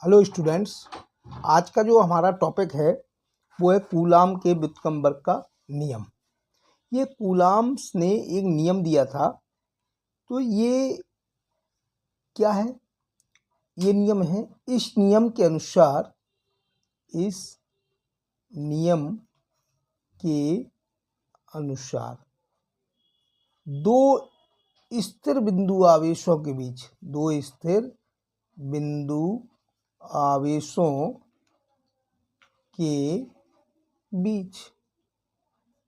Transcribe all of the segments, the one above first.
Hello students, आज का जो हमारा टॉपिक है वो है कूलाम के व्युत्क्रमवर्ग का नियम। ये कूलाम्स ने एक नियम दिया था। तो ये क्या है? ये नियम है। इस नियम के अनुसार दो स्थिर बिंदु आवेशों के बीच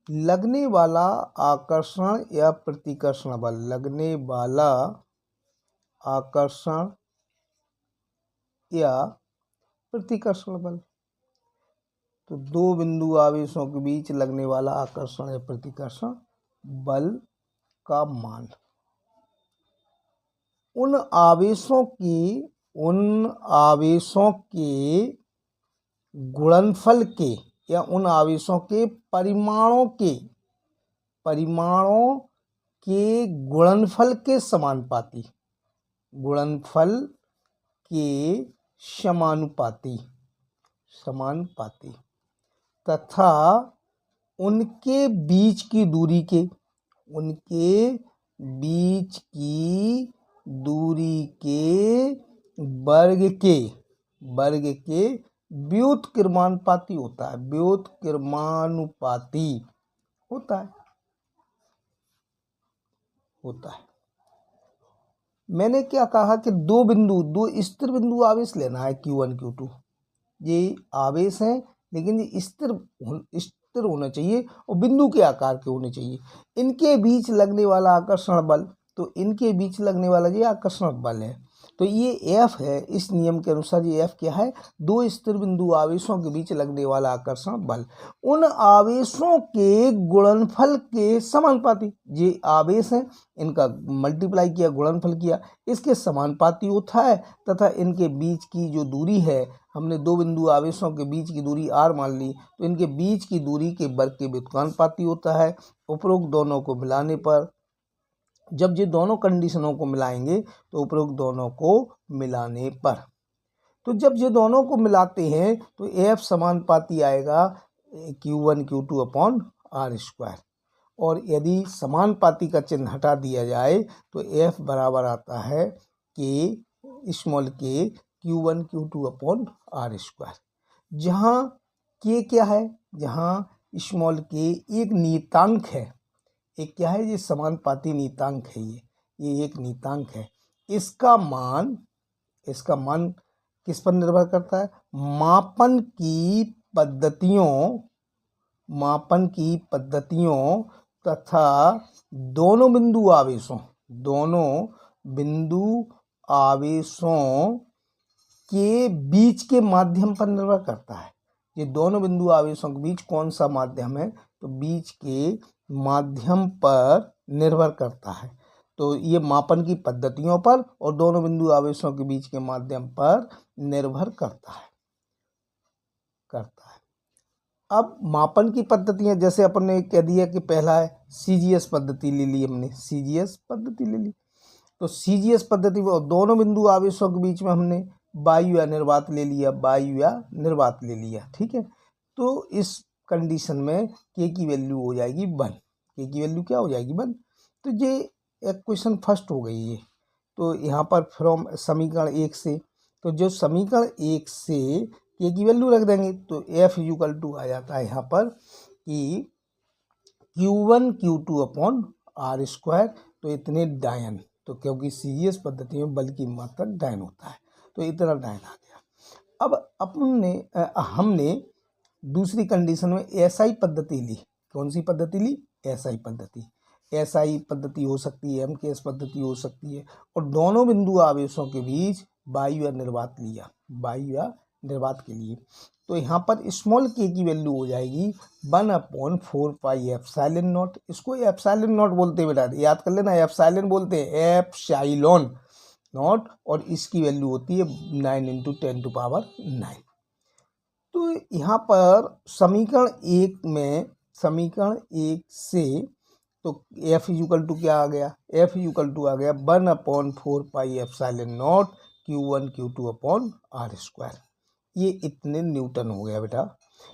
लगने वाला आकर्षण या प्रतिकर्षण बल, तो दो बिंदु आवेशों के बीच लगने वाला आकर्षण या प्रतिकर्षण बल का मान उन आवेशों के गुणनफल के या उन आवेशों के परिमाणों के गुणनफल के समानुपाती तथा उनके बीच की दूरी के वर्ग के व्युत्क्रमानुपाती होता है। मैंने क्या कहा कि दो स्थिर बिंदु आवेश लेना है, Q1 Q2। ये आवेश हैं लेकिन ये स्थिर होना चाहिए और बिंदु के आकार के होने चाहिए। इनके बीच लगने वाला आकर्षण बल, तो इनके बीच लगने वाला ये आकर्षण बल है, तो ये F है। इस नियम के अनुसार ये F क्या है? दो स्थिर बिंदु आवेशों के बीच लगने वाला आकर्षण बल उन आवेशों के गुणनफल के समानुपाती। ये आवेश हैं, इनका मल्टीप्लाई किया, गुणनफल किया, इसके समानुपाती होता है तथा इनके बीच की जो दूरी है, हमने दो बिंदु आवेशों के बीच की दूरी r मान ली, तो इनके बीच की दूरी के वर्ग के व्युत्क्रमानुपाती होता है। उपरोक्त दोनों को मिलाने पर, जब ये दोनों कंडीशनों को मिलाएंगे तो उपरोक्त दोनों को मिलाने पर, तो जब ये दोनों को मिलाते हैं तो F समानुपाती आएगा Q1 Q2 अपॉन r²। और यदि समानुपाती का चिन्ह हटा दिया जाए तो F बराबर आता है K Q1 Q2 upon r²। जहाँ K क्या है? जहाँ स्मॉल k एक नियतांक है। एक क्या है? ये समानुपाती नियतांक है। ये एक नियतांक है। इसका मान किस पर निर्भर करता है? मापन की पद्धतियों तथा दोनों बिंदु आवेशों के बीच के माध्यम पर निर्भर करता है। ये दोनों बिंदु आवेशों के बीच कौन सा माध्यम है? तो बीच के माध्यम पर निर्भर करता है। तो ये मापन की पद्धतियों पर और दोनों बिंदु आवेशों के बीच के माध्यम पर निर्भर करता है। अब मापन की पद्धतियां, जैसे अपन ने कह दिया कि पहला है CGS पद्धति ले ली हमने, तो CGS पद्धति में दोनों बिंदु आवेशों के बीच में हमने वायु या निर्वात ले लिया, ठीक है। तो इस कंडीशन में K की वैल्यू हो जाएगी 1। K की वैल्यू क्या हो जाएगी? 1। तो ये इक्वेशन फर्स्ट हो गई है। तो यहाँ पर फ्रॉम समीकरण 1 से, तो जो समीकरण 1 से K की वैल्यू रख देंगे तो F = आ जाता है यहाँ पर कि Q1 Q2 अपॉन r²। तो इतने डायन, तो क्योंकि CGS पद्धति में बल की मात्रा डायन होता है, तो इतना डायन आ गया। अब हमने दूसरी कंडीशन में SI पद्धति ली। कौन सी पद्धति ली? SI पद्धति हो सकती है, MKS पद्धति हो सकती है, और दोनों बिंदु आवेशों के बीच वायु या निर्वात के लिए। तो यहाँ पर स्मॉल k की वैल्यू हो जाएगी 1/4 पाई एप्सिलॉन नॉट। इसको एप्सिलॉन नॉट बोलते हैं बेटा, याद कर लेना, एप्सिलॉन बोलते हैं, एप्सिलॉन नॉट, और इसकी वैल्यू होती है 9 × 10⁹। तो यहाँ पर समीकरण 1 से तो F = क्या आ गया? F = आ गया 1/4 pi epsilon naught Q1 Q2 upon R square. ये इतने न्यूटन हो गया बेटा,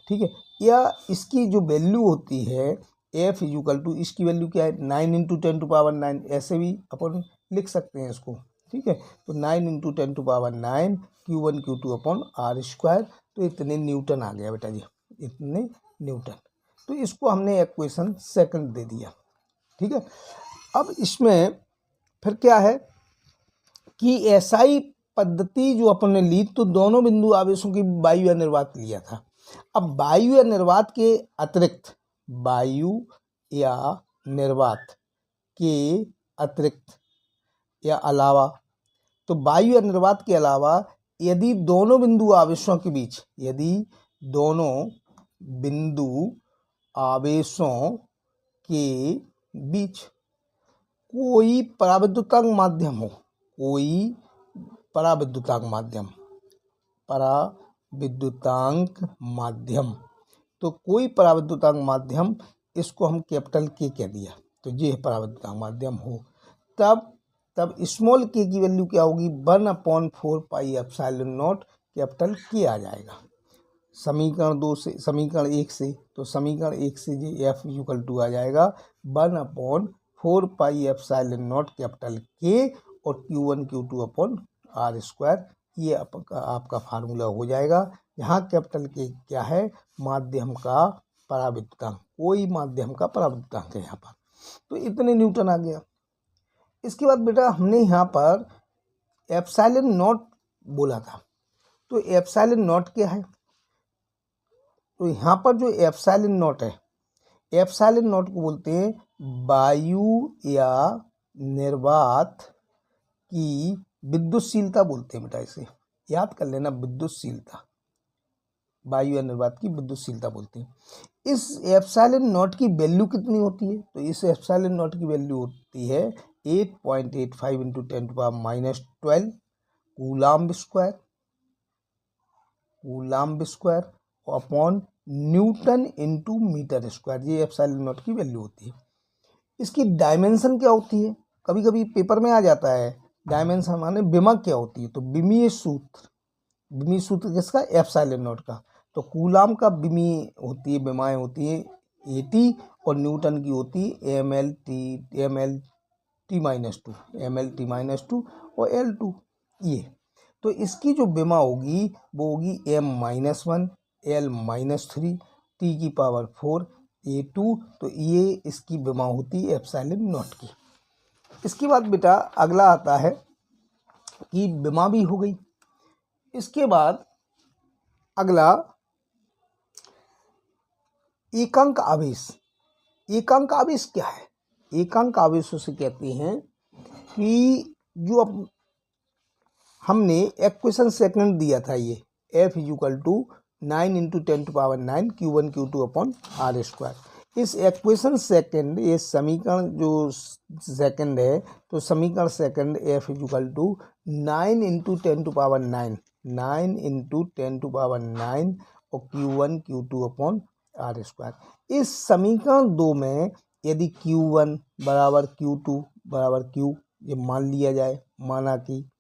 ठीक है। या इसकी जो वैल्यू होती है F इक्वल टू, इसकी वैल्यू क्या है 9 इंटू 10⁹, ऐसे भी अपन लिख सकते हैं इसको, ठीक है। तो 9 into 10⁹ Q1 Q2 upon R square. तो इतने न्यूटन आ गया बेटा जी, इतने न्यूटन। तो इसको हमने इक्वेशन सेकंड दे दिया, ठीक है। अब इसमें फिर क्या है कि एसआई पद्धति जो अपन ने ली, तो दोनों बिंदु आवेशों की वायु या निर्वात लिया था। अब वायु या निर्वात के अतिरिक्त, वायु या निर्वात के अतिरिक्त या अलावा, तो वायु या निर्वात के अलावा यदि दोनों बिंदु आवेशों के बीच, यदि दोनों बिंदु आवेशों के बीच कोई पराविद्युतांक माध्यम हो, कोई पराविद्युतांक माध्यम, तो कोई पराविद्युतांक माध्यम, इसको हम कैपिटल के कह दिया, तो ये पराविद्युतांक माध्यम हो, तब स्मॉल के की वैल्यू क्या होगी 1/4 पाई एप्सिलॉन नॉट कैपिटल के आ जाएगा। समीकरण 2 से, समीकरण 1 से, तो समीकरण 1 से ये F इक्वल टू आ जाएगा 1/4 पाई एप्सिलॉन नॉट कैपिटल के और Q1 Q2 upon R square. ये आपका फार्मूला हो जाएगा। यहाँ कैपिटल के क्या है, माध्यम का पराविद्युतांक, कोई माध्यम का पराविद्युतांक है यहाँ पर। तो इतने न्यूटन आ गया। इसके बाद बेटा हमने यहाँ पर एप्सिलॉन नॉट बोला था, तो एप्सिलॉन नॉट क्या है, तो यहाँ पर जो एप्सिलॉन नॉट है, एप्सिलॉन नॉट को बोलते हैं वायु या निर्वात की विद्युतशीलता बोलते हैं बेटा, इसे याद कर लेना, विद्युतशीलता, वायु या निर्वात की विद्युतशीलता बोलते हैं। इस एप्सिलॉन नॉट की वैल्यू कितनी होती है, तो इस एप्सिलॉन नॉट की वैल्यू होती है 8.85 into 10⁻12 coulomb square upon newton into metre square. ये एप्सिलॉन नॉट की वैल्यू होती है। इसकी डायमेंशन क्या होती है, कभी कभी पेपर में आ जाता है, डायमेंशन माने विमा क्या होती है, तो विमीय सूत्र किसका, एप्सिलॉन नॉट का। तो कूलाम का विमाएँ होती है 80 और न्यूटन की होती है mLT-2 और L2 ये। तो इसकी जो विमा होगी वो होगी m-1 L-3 T⁴ A2। तो ये इसकी विमा होती है एप्सिलॉन नॉट की। इसके बाद बेटा अगला आता है कि विमा भी हो गई। इसके बाद अगला एकांक आवेश। एकांक आवेश क्या है, एकांक आवेश उसे कहते हैं कि जो हमने इक्वेशन सेकंड दिया था, ये F equal to 9 into 10⁹ Q1 Q2 upon R square. इस इक्वेशन सेकंड, ये समीकरण जो सेकंड है, तो समीकरण second F equal to 9 into 10⁹ और Q1 Q2 upon R square. इस समीकरण 2 में यदि Q1 बराबर Q2 बराबर Q ये मान लिया जाए, माना कि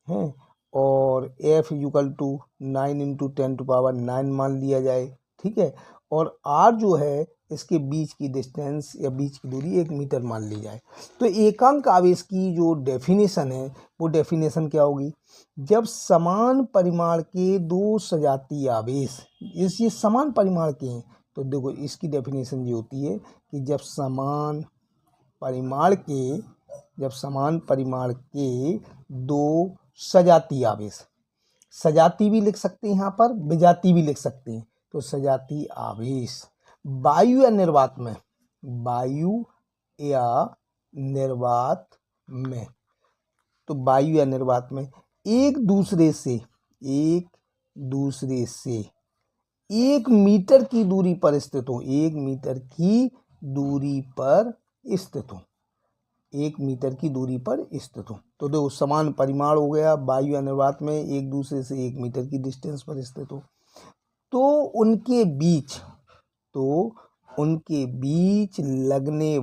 है, और F इक्वल टू 9 इंटू 10⁹ मान लिया जाए, ठीक है, और R जो है इसके बीच की डिस्टेंस या बीच की दूरी 1 मीटर मान ली जाए। तो एकांक आवेश की जो डेफिनेशन है वो डेफिनेशन क्या होगी, जब समान परिमाण के दो सजातीय आवेश, ये समान परिमाण के हैं, तो देखो इसकी डेफिनेशन ये होती है कि जब समान परिमाण के दो सजातीय आवेश, सजाती भी लिख सकते हैं यहाँ पर, विजाती भी लिख सकते हैं, तो सजातीय आवेश वायु या निर्वात में, तो वायु या निर्वात में एक दूसरे से 1 मीटर की दूरी पर स्थित हो, 1 मीटर की दूरी पर स्थित हो। तो देखो समान परिमाण हो गया, वायु या निर्वात में एक दूसरे से 1 मीटर की डिस्टेंस पर स्थित हो, तो उनके बीच लगने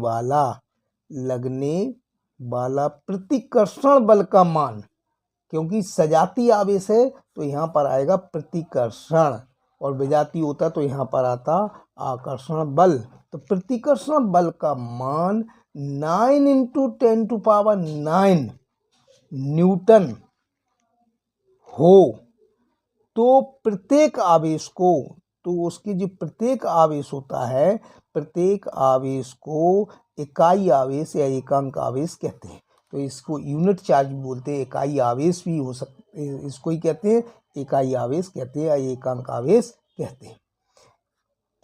वाला प्रतिकर्षण बल का मान क्योंकि सजातीय आवेश है तो यहाँ पर आएगा प्रतिकर्षण, और विजातीय होता तो यहाँ पर आता आकर्षण बल। तो प्रतिकर्षण बल का मान 9 × 10⁹ न्यूटन हो तो प्रत्येक आवेश को, तो उसके जो प्रत्येक आवेश होता है, प्रत्येक आवेश को इकाई आवेश या एकांक आवेश कहते हैं। तो इसको यूनिट चार्ज भी बोलते हैं, इकाई आवेश भी हो सकते, इसको ही कहते हैं इकाई आवेश कहते हैं या एकांक आवेश कहते हैं।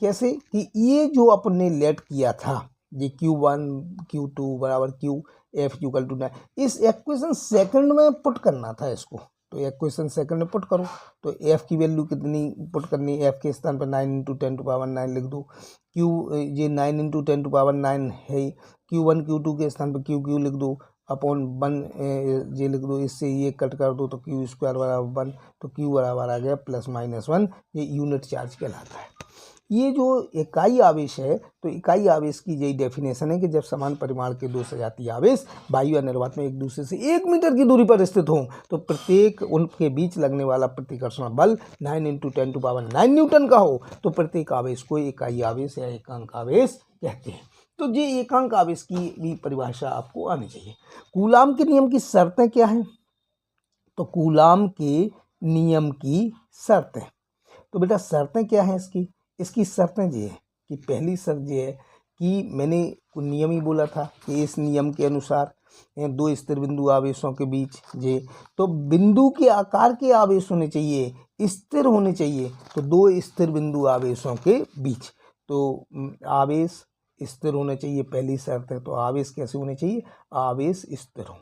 कैसे कि ये जो अपने लेट किया था, ये Q1 Q2 बराबर Q F = 9, इस इक्वेशन सेकंड में पुट करना था इसको। तो इक्वेशन सेकंड में पुट करो तो F की वैल्यू कितनी पुट करनी, F के स्थान पर 9 × 10⁹ लिख दो। Q ये 9 × 10⁹ है, Q1 Q2 के स्थान पर Q लिख दो, अपॉन 1 ये लिख दो, इससे ये कट कर दो तो Q² बराबर 1, तो Q बराबर आ गया +-1। ये यूनिट चार्ज कहलाता है। ये जो इकाई आवेश है, तो इकाई आवेश की यही डेफिनेशन है कि जब समान परिमाण के दो सजातीय आवेश वायु या निर्वात में एक दूसरे से 1 मीटर की दूरी पर स्थित हों तो प्रत्येक उनके बीच लगने वाला प्रतिकर्षण बल 9 × 10⁹ न्यूटन का हो तो प्रत्येक आवेश को इकाई आवेश या एकांक आवेश कहते हैं। तो ये एकांक आवेश की भी परिभाषा आपको आनी चाहिए। कूलाम के नियम की शर्तें क्या हैं? तो कूलाम के नियम की शर्तें, तो बेटा शर्तें क्या हैं इसकी शर्तें ये है कि पहली शर्त ये है कि मैंने नियम ही बोला था कि इस नियम के अनुसार दो स्थिर बिंदु आवेशों के बीच ये, तो बिंदु के आकार के आवेश होने चाहिए, स्थिर होने चाहिए। तो दो स्थिर बिंदु आवेशों के बीच तो आवेश स्थिर होने चाहिए, पहली शर्त है। तो आवेश कैसे होने चाहिए? आवेश स्थिर हो,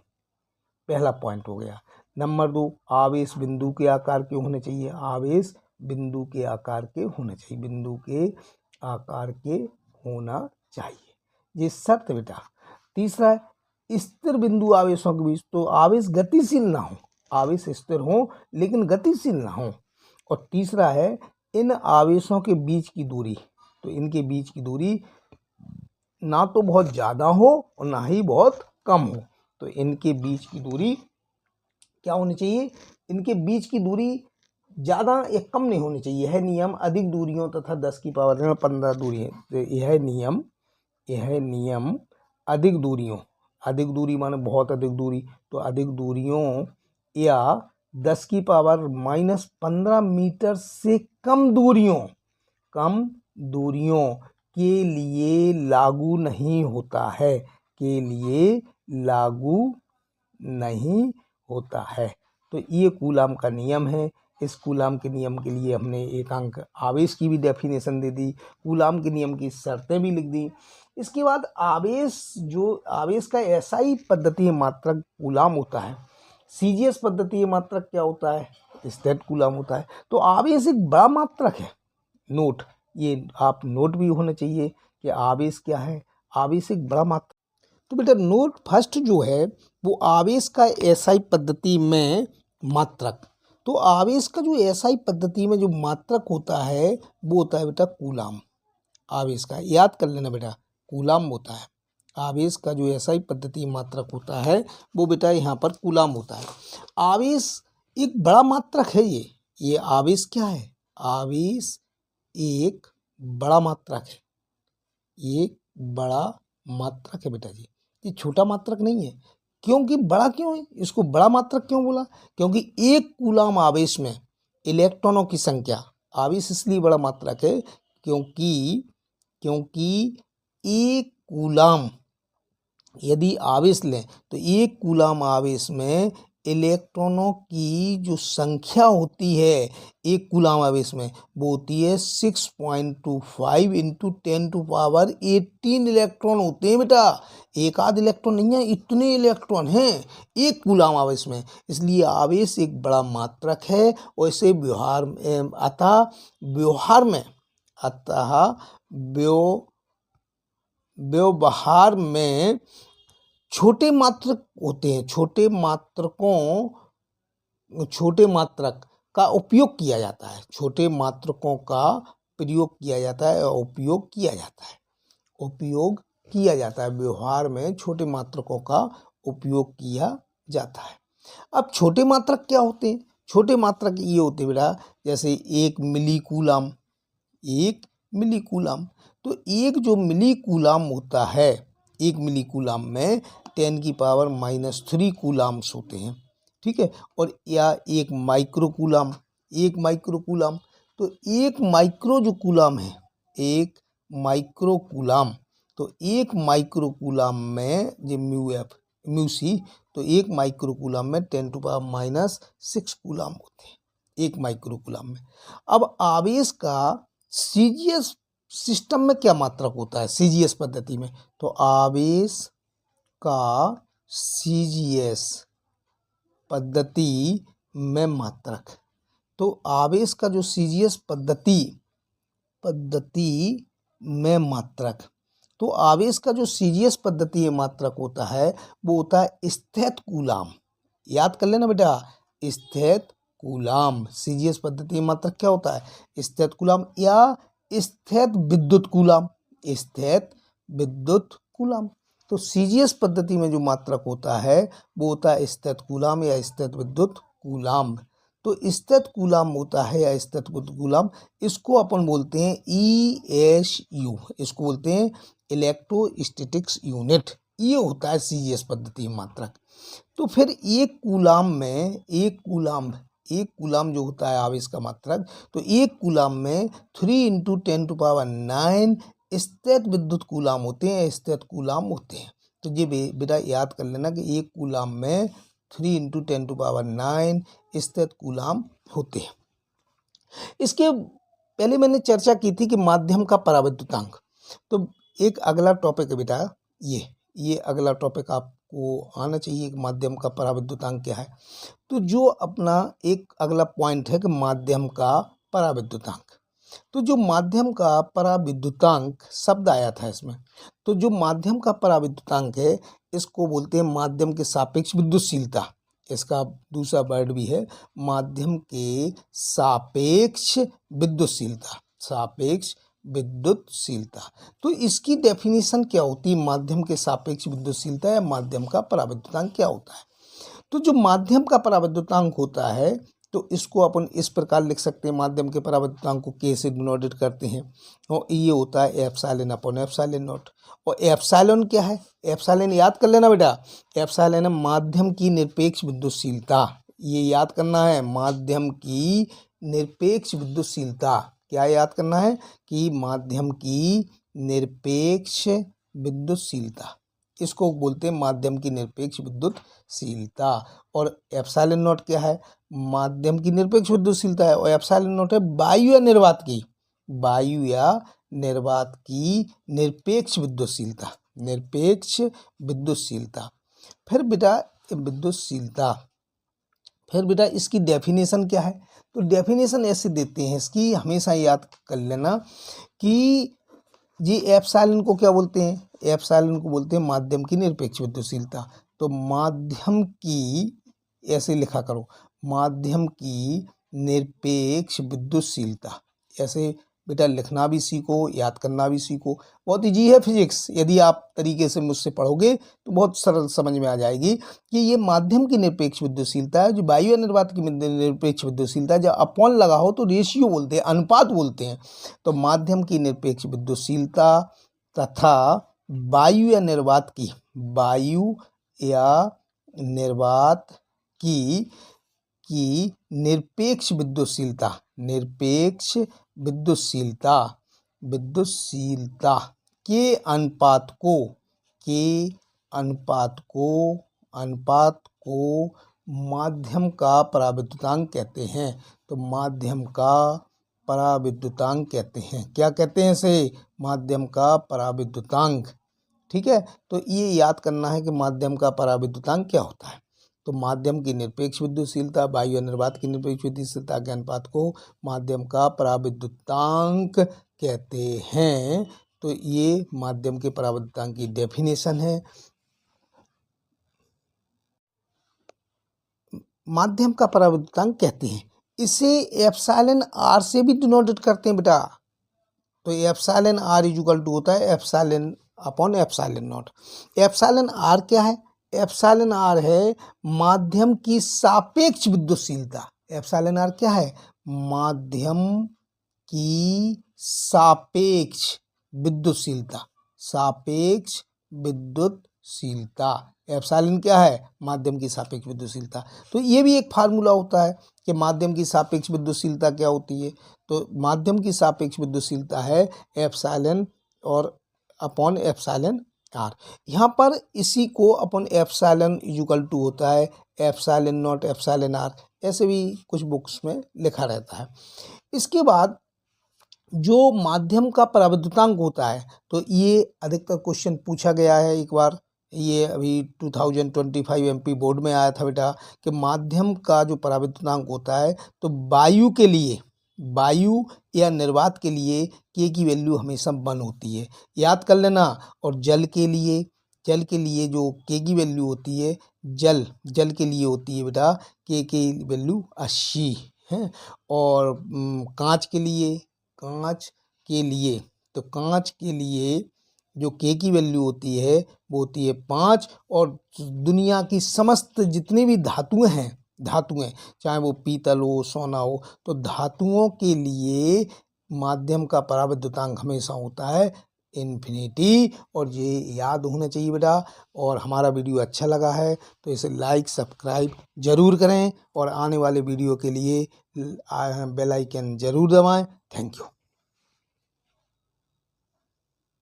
पहला पॉइंट हो गया। नंबर 2, आवेश बिंदु के आकार के होने चाहिए, आवेश बिंदु के आकार के होने चाहिए, बिंदु के आकार के होना चाहिए, ये शर्त बेटा। तीसरा है स्थिर बिंदु आवेशों के बीच, तो आवेश गतिशील ना हो, आवेश स्थिर हो लेकिन गतिशील ना हो। और तीसरा है इन आवेशों के बीच की दूरी, तो इनके बीच की दूरी ना तो बहुत ज़्यादा हो और ना ही बहुत कम हो। तो इनके बीच की दूरी क्या होनी चाहिए? इनके बीच की दूरी ज़्यादा या कम नहीं होनी चाहिए। यह नियम अधिक दूरियों तथा 10⁻15 दूरी, तो यह नियम अधिक दूरियों, अधिक दूरी माने बहुत अधिक दूरी, तो अधिक दूरियों या 10⁻15 मीटर से कम दूरियों के लिए लागू नहीं होता है, के लिए लागू नहीं होता है। तो ये कूलाम का नियम है। इस कूलाम के नियम के लिए हमने एकांक आवेश की भी डेफिनेशन दे दी, कूलाम के नियम की शर्तें भी लिख दी। इसके बाद आवेश का एसआई पद्धतीय मात्रक कूलाम होता है, सीजीएस पद्धतीय मात्रक क्या होता है? स्टेट कूलाम होता है। तो आवेश एक बड़ा मात्रक है, नोट, ये आप नोट भी होना चाहिए कि आवेश क्या है, आवेश एक बड़ा मात्रक। तो बेटा नोट फर्स्ट जो है वो आवेश का एसआई पद्धति में मात्रक, तो आवेश का जो एसआई पद्धति में जो मात्रक होता है वो होता है बेटा कूलाम। आवेश का याद कर लेना बेटा, कूलाम होता है। आवेश का जो एसआई पद्धति मात्रक होता है वो बेटा यहाँ पर कूलाम होता है। आवेश एक बड़ा मात्रक है, ये आवेश क्या है? आवेश एक बड़ा मात्रक है, एक बड़ा मात्रक है बेटा जी, ये छोटा मात्रक नहीं है। क्योंकि बड़ा क्यों है, इसको बड़ा मात्रक क्यों बोला? क्योंकि एक कूलाम आवेश में इलेक्ट्रॉनों की संख्या, आवेश इसलिए बड़ा मात्रक है क्योंकि एक कूलाम यदि आवेश लें तो एक कूलाम आवेश में इलेक्ट्रॉनों की जो संख्या होती है एक कूलाम आवेश में वो होती है 6.25 × 10⁻18 इलेक्ट्रॉन होते हैं बेटा, एक आध इलेक्ट्रॉन नहीं है, इतने इलेक्ट्रॉन हैं एक कूलाम आवेश में। इसलिए आवेश एक बड़ा मात्रक है और इसे व्यवहार में छोटे मात्रक होते हैं, छोटे मात्रक का उपयोग किया जाता है, छोटे मात्रकों का प्रयोग किया जाता है और उपयोग किया जाता है, व्यवहार में छोटे मात्रकों का उपयोग किया जाता है। अब छोटे मात्रक क्या होते हैं? छोटे मात्रक ये होते हैं बेटा, जैसे 1 मिली कूलम, 1 मिली कूलम। तो एक जो मिली कूलम होता है, 1 मिली कूलम में 10⁻³ कूलम्स होते हैं, ठीक है। और या 1 माइक्रो कूलम, 1 माइक्रो कूलम। तो 1 माइक्रो जो कूलम है, 1 माइक्रो कूलम, तो 1 माइक्रो कूलम में जो म्यू सी, तो 1 माइक्रो कूलम में 10⁻⁻6 कूलम होते हैं, 1 माइक्रो कूलम में। अब आवेश का सीजीएस सिस्टम में क्या मात्रक होता है सीजीएस पद्धति में? तो आवेश का सीजीएस पद्धति में मात्रक, तो आवेश का जो सीजीएस पद्धति में मात्रक, तो आवेश का जो सीजीएस पद्धति में मात्रक होता है वो होता है स्थित कूलम। याद कर लेना बेटा, स्थित कूलम। सीजीएस पद्धति में मात्रक क्या होता है? स्थित कूलम या स्थित विद्युत कूलम, स्थित विद्युत कूलम। तो सीजीएस पद्धति में जो मात्रक होता है वो होता है स्थित कूलम या स्थित विद्युत कूलम। तो स्थित कूलम होता है या स्थित विद्युत कूलम, इसको अपन बोलते हैं ESU, इसको बोलते हैं इलेक्ट्रोस्टैटिक्स यूनिट। ये होता है सीजीएस पद्धति में मात्रक। तो फिर एक कूलम जो होता है आवेश का मात्रक, तो एक कूलम में 3 × 10⁹ स्थित विद्युत कूलम होते हैं, स्थित कूलम होते हैं। तो ये बेटा याद कर लेना कि एक कूलम में 3 × 10⁹ स्थित कूलम होते हैं। इसके पहले मैंने चर्चा की थी कि माध्यम का पराविद्युतांक। तो एक अगला टॉपिक है बेटा, ये अगला टॉपिक आपको आना चाहिए कि माध्यम का पराविद्युतांक क्या है। तो जो अपना एक अगला पॉइंट है कि माध्यम का पराविद्युतांक। तो जो माध्यम का पराविद्युतांक शब्द आया था इसमें, तो जो माध्यम का पराविद्युतांक है इसको बोलते हैं माध्यम के सापेक्ष विद्युतशीलता। इसका दूसरा वर्ड भी है माध्यम के सापेक्ष विद्युतशीलता, सापेक्ष विद्युतशीलता। तो इसकी डेफिनेशन क्या होती है? माध्यम के सापेक्ष विद्युतशीलता या माध्यम का पराविद्युतांक क्या होता है? तो जो माध्यम का पराविद्युतांक होता है तो इसको अपन इस प्रकार लिख सकते हैं, माध्यम के पराविद्युतांक को K से डिनोटेड करते हैं, और ये होता है ε/ε0। और एप्सिलॉन क्या है? एप्सिलॉन याद कर लेना बेटा, एप्सिलॉन है माध्यम की निरपेक्ष विद्युतशीलता। ये याद करना है, माध्यम की निरपेक्ष विद्युतशीलता। क्या याद करना है? कि माध्यम की निरपेक्ष विद्युतशीलता, इसको बोलते हैं माध्यम की निरपेक्ष विद्युतशीलता। और एप्सिलॉन नॉट क्या है? माध्यम की निरपेक्ष विद्युतशीलता है। और एप्सिलॉन नॉट है वायु या निर्वात की, वायु या निर्वात की निरपेक्ष विद्युतशीलता, निरपेक्ष विद्युतशीलता। फिर बेटा विद्युतशीलता, फिर बेटा इसकी डेफिनेशन क्या है? तो डेफिनेशन ऐसे देते हैं इसकी, हमेशा याद कर लेना कि जी एप्सिलॉन को क्या बोलते हैं? एप्सिलॉन को बोलते हैं माध्यम की निरपेक्ष विद्युतशीलता। तो माध्यम की, ऐसे लिखा करो, माध्यम की निरपेक्ष विद्युतशीलता। ऐसे बेटा लिखना भी सीखो, याद करना भी सीखो। बहुत ईजी है फिजिक्स, यदि आप तरीके से मुझसे पढ़ोगे तो बहुत सरल समझ में आ जाएगी कि ये माध्यम की निरपेक्ष विद्युतशीलता है। जो वायु या निर्वात की निरपेक्ष विद्युतशीलता है, जब अपॉन लगा हो तो रेशियो बोलते हैं, अनुपात बोलते हैं। तो माध्यम की निरपेक्ष विद्युतशीलता तथा वायु या निर्वात की, वायु या निर्वात की निरपेक्ष विद्युतशीलता, निरपेक्ष विद्युतशीलता, विद्युतशीलता के अनुपात को माध्यम का पराविद्युतांक कहते हैं। तो माध्यम का पराविद्युतांक कहते हैं। क्या कहते हैं इसे? माध्यम का पराविद्युतांक। ठीक है, तो ये याद करना है कि माध्यम का पराविद्युतांक क्या होता है। तो माध्यम की निरपेक्ष विद्युतशीलता, वायु निर्वात की निरपेक्ष विद्युतशीलता के अनुपात को माध्यम का पराविद्युतांक कहते हैं। तो ये माध्यम के पराविद्युतांक की डेफिनेशन है। माध्यम का पराविद्युतांक कहते हैं, इसे एप्सिलॉन आर से भी डिनोटेड करते हैं बेटा। तो एप्सिलॉन आर इक्वल टू होता है epsilon upon epsilon naught. Epsilon R क्या है? एप्सिलॉन आर है माध्यम की सापेक्ष विद्युतशीलता। एप्सिलॉन आर क्या है? माध्यम की सापेक्ष विद्युतशीलता। सापेक्ष विद्युतशीलता एप्सिलॉन क्या है? माध्यम की सापेक्ष विद्युतशीलता। तो ये भी एक फार्मूला होता है कि माध्यम की सापेक्ष विद्युतशीलता क्या होती है। तो माध्यम की सापेक्ष विद्युतशीलता है एप्सिलॉन और अपॉन एप्सिलॉन आर। यहाँ पर इसी को अपन एप्सिलॉन इक्वल टू होता है एप्सिलॉन नॉट एप्सिलॉन आर, ऐसे भी कुछ बुक्स में लिखा रहता है। इसके बाद जो माध्यम का पराविद्युतांक होता है, तो ये अधिकतर क्वेश्चन पूछा गया है। एक बार ये अभी 2025 एमपी बोर्ड में आया था बेटा कि माध्यम का जो पराविद्युतांक होता है, तो वायु के लिए, वायु या निर्वात के लिए के की वैल्यू हमेशा 1 होती है, याद कर लेना। और जल के लिए जो के की वैल्यू होती है, जल के लिए होती है बेटा के की वैल्यू 80 है। और कांच के लिए तो कांच के लिए जो के की वैल्यू होती है वो होती है 5। और दुनिया की समस्त जितनी भी धातुएं चाहे वो पीतल हो, सोना हो, तो धातुओं के लिए माध्यम का पराविद्युतांक हमेशा होता है इन्फिनिटी। और ये याद होना चाहिए बेटा। और हमारा वीडियो अच्छा लगा है तो इसे लाइक सब्सक्राइब जरूर करें और आने वाले वीडियो के लिए बेल आइकन जरूर दबाएं। Thank you.